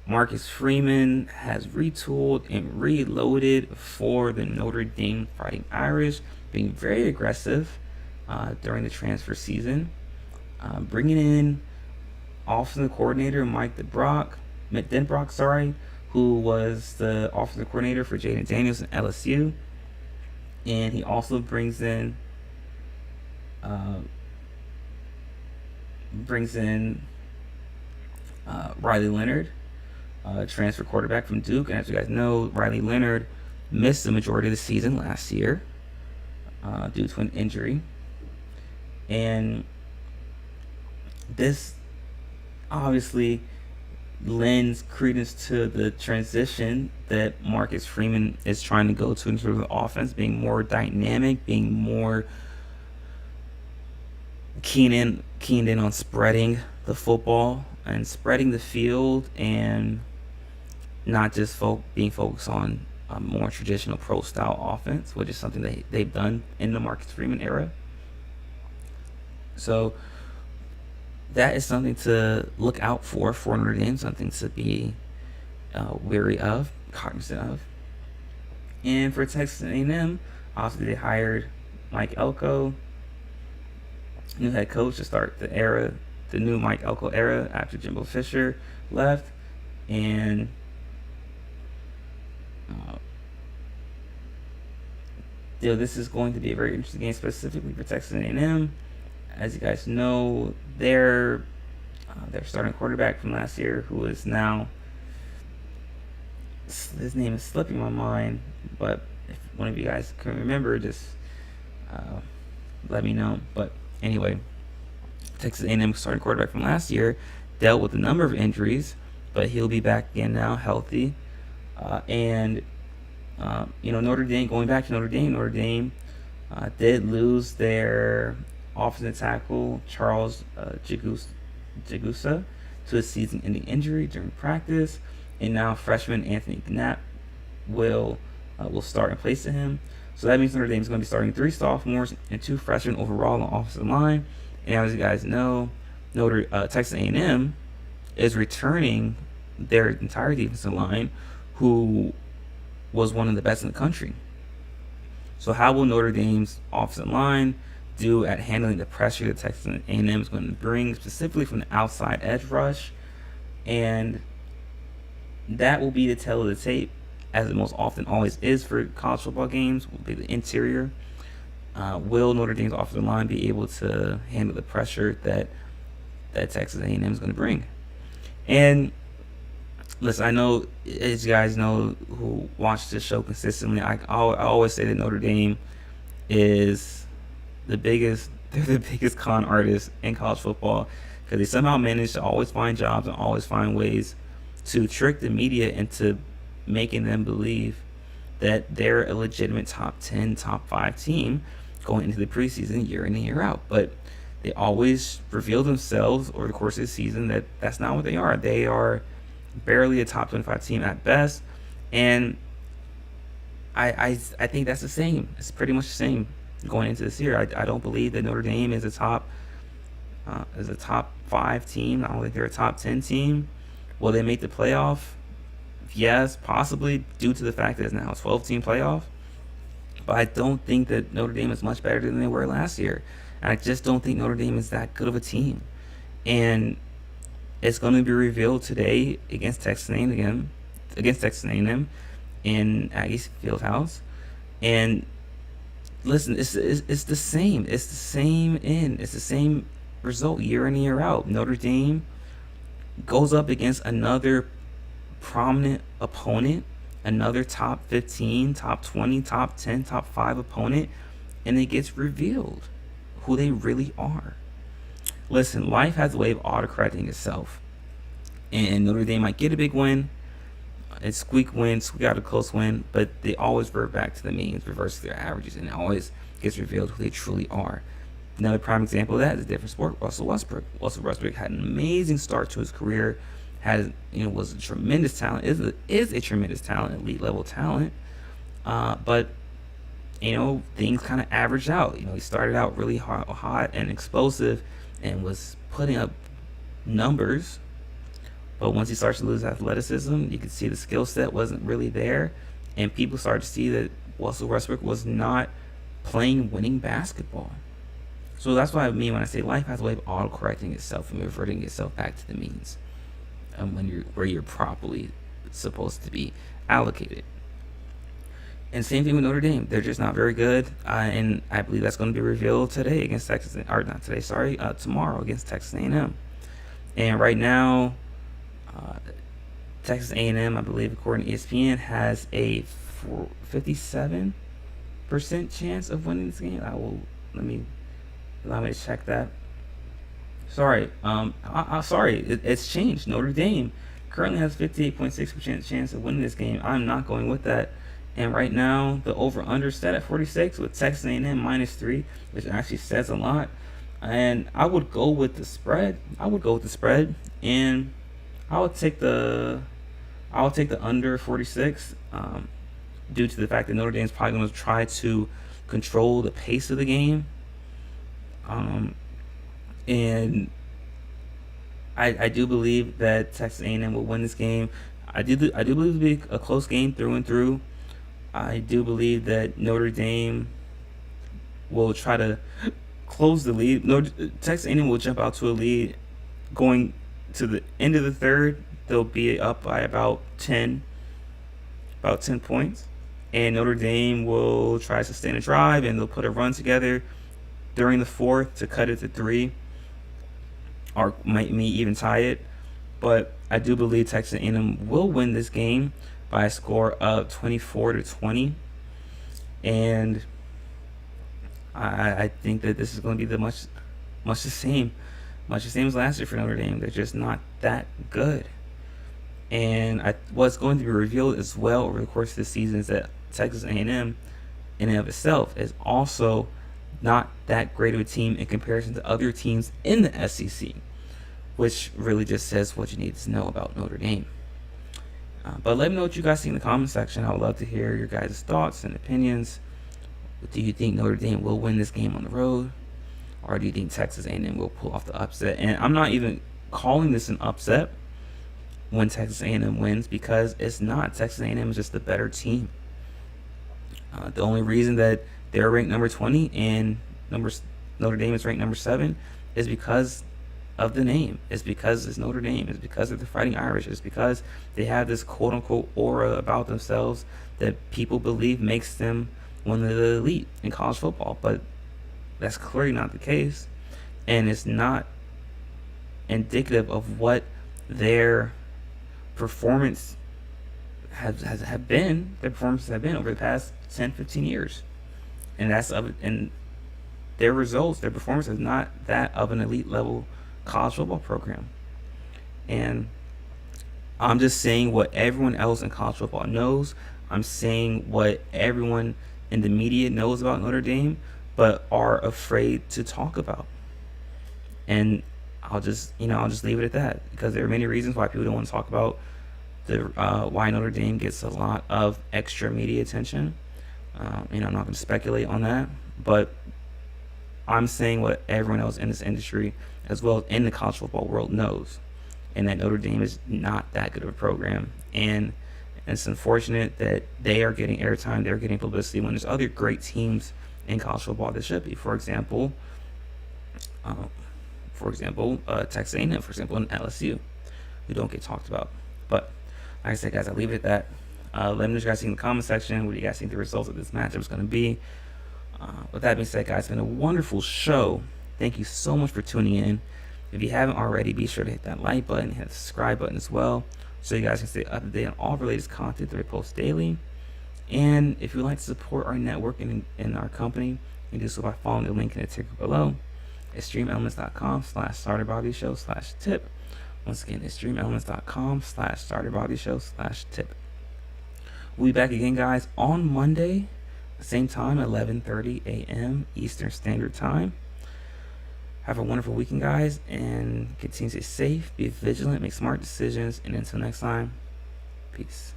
Marcus Freeman has retooled and reloaded for the Notre Dame Fighting Irish, being very aggressive during the transfer season, bringing in offensive coordinator Mike Denbrock, who was the offensive coordinator for Jaden Daniels and LSU, and he also brings in Riley Leonard, transfer quarterback from Duke. And as you guys know, Riley Leonard missed the majority of the season last year due to an injury. And this obviously lends credence to the transition that Marcus Freeman is trying to go to in terms of the offense, being more dynamic, being more keen in on spreading the football and spreading the field, and not just being focused on a more traditional pro style offense, which is something that they've done in the Marcus Freeman era. So that is something to look out for Notre Dame, something to be wary of, cognizant of. And for Texas A&M, obviously they hired Mike Elko, new head coach, to start the new Mike Elko era after Jimbo Fisher left. And this is going to be a very interesting game, specifically for Texas A&M. As you guys know, their starting quarterback from last year, who is now, his name is slipping my mind, but if one of you guys can remember, just let me know. But anyway, Texas A&M starting quarterback from last year dealt with a number of injuries, but he'll be back again now, healthy. Notre Dame, going back to Notre Dame did lose their offensive tackle Charles Jagusa to a season-ending injury during practice, and now freshman Anthony Knapp will start in place of him. So that means Notre Dame is going to be starting 3 sophomores and 2 freshmen overall on the offensive line. And as you guys know, Texas A&M is returning their entire defensive line, who was one of the best in the country. So how will Notre Dame's offensive line do at handling the pressure that Texas A&M is going to bring, specifically from the outside edge rush? And that will be the tale of the tape, as it most often always is for college football games, will be the interior. Will Notre Dame's offensive line be able to handle the pressure that Texas A&M is going to bring? And listen, I know, as you guys know who watch this show consistently, I always say that Notre Dame is they're the biggest con artist in college football, because they somehow manage to always find jobs and always find ways to trick the media into making them believe that they're a legitimate top 10, top 5 team going into the preseason year in and year out. But they always reveal themselves over the course of the season that that's not what they are. They are barely a top 25 team at best. And I think that's the same. It's pretty much the same going into this year. I don't believe that Notre Dame is a top 5 team. I don't think they're a top 10 team. Will they make the playoff? Yes, possibly, due to the fact that it's now a 12-team playoff. But I don't think that Notre Dame is much better than they were last year. And I just don't think Notre Dame is that good of a team. And it's going to be revealed today against Texas A&M in Aggie's Fieldhouse. And listen, it's the same. It's the same result year in and year out. Notre Dame goes up against another prominent opponent, another top 15, top 20, top 10, top 5 opponent, and it gets revealed who they really are. Listen, life has a way of autocorrecting itself, and Notre Dame might get a big win, and squeak out a close win, but they always revert back to the means, reverse their averages, and it always gets revealed who they truly are. Another prime example of that is a different sport, Russell Westbrook. Russell Westbrook had an amazing start to his career, was a tremendous talent, is a tremendous talent, elite level talent, but things kind of averaged out. He started out really hot and explosive and was putting up numbers But once he starts to lose athleticism, you can see the skill set wasn't really there, and people started to see that Russell Westbrook was not playing winning basketball. So that's what I mean when I say life has a way of auto-correcting itself and reverting itself back to the means, when where you're properly supposed to be allocated. And same thing with Notre Dame. They're just not very good, and I believe that's going to be revealed today against Texas, or not today, sorry, tomorrow against Texas A&M. And right now, Texas A&M, I believe, according to ESPN, has a 57% chance of winning this game. Allow me to check that. Sorry, sorry, it's changed. Notre Dame currently has 58.6% chance of winning this game. I'm not going with that. And right now, the over/under set at 46 with Texas A&M -3, which actually says a lot. And I would go with the spread. And I would take the under 46, due to the fact that Notre Dame is probably going to try to control the pace of the game. And I do believe that Texas A&M will win this game. I do believe it'll be a close game through and through. I do believe that Notre Dame will try to close the lead. Texas A&M will jump out to a lead going to the end of the third. They'll be up by about 10 points. And Notre Dame will try to sustain a drive, and they'll put a run together during the fourth to cut it to 3, or might even tie it. But I do believe Texas A&M will win this game by a score of 24-20, and I think that this is going to be much the same as last year for Notre Dame. They're just not that good. And what's going to be revealed as well over the course of the season is that Texas A&M in and of itself is also not that great of a team in comparison to other teams in the SEC, which really just says what you need to know about Notre Dame. But let me know what you guys think in the comment section. I would love to hear your guys' thoughts and opinions. Do you think Notre Dame will win this game on the road, or do you think Texas A&M will pull off the upset? And I'm not even calling this an upset when Texas A&M wins, because it's not. Texas A&M is just the better team. The only reason that they're ranked number 20 and Notre Dame is ranked number 7 is because of the name. It's because it's Notre Dame. It's because of the Fighting Irish. It's because they have this quote-unquote aura about themselves that people believe makes them one of the elite in college football. But that's clearly not the case, and it's not indicative of what their performance have been over the past 10-15 years. And and their results, their performance is not that of an elite level college football program. And I'm just saying what everyone else in college football knows. I'm saying what everyone in the media knows about Notre Dame, but are afraid to talk about. And I'll just leave it at that, because there are many reasons why people don't want to talk about why Notre Dame gets a lot of extra media attention. I'm not going to speculate on that, but I'm saying what everyone else in this industry, as well as in the college football world, knows, and that Notre Dame is not that good of a program. And it's unfortunate that they are getting airtime, they're getting publicity, when there's other great teams in college football that should be. For example, Texas A&M, for example, and LSU, who don't get talked about. But like I said, guys, I'll leave it at that. Let me know what you guys think in the comment section. What do you guys think the results of this matchup is going to be? With that being said, guys, it's been a wonderful show. Thank you so much for tuning in. If you haven't already, be sure to hit that like button, hit the subscribe button as well, so you guys can stay up to date on all the latest content that we post daily. And if you'd like to support our network and our company, you can do so by following the link in the ticker below. It's streamelements.com/starterbodyshow/tip. Once again, it's streamelements.com/starterbodyshow/tip. We'll be back again, guys, on Monday, same time, 11:30 a.m. Eastern Standard Time. Have a wonderful weekend, guys, and continue to stay safe, be vigilant, make smart decisions, and until next time, peace.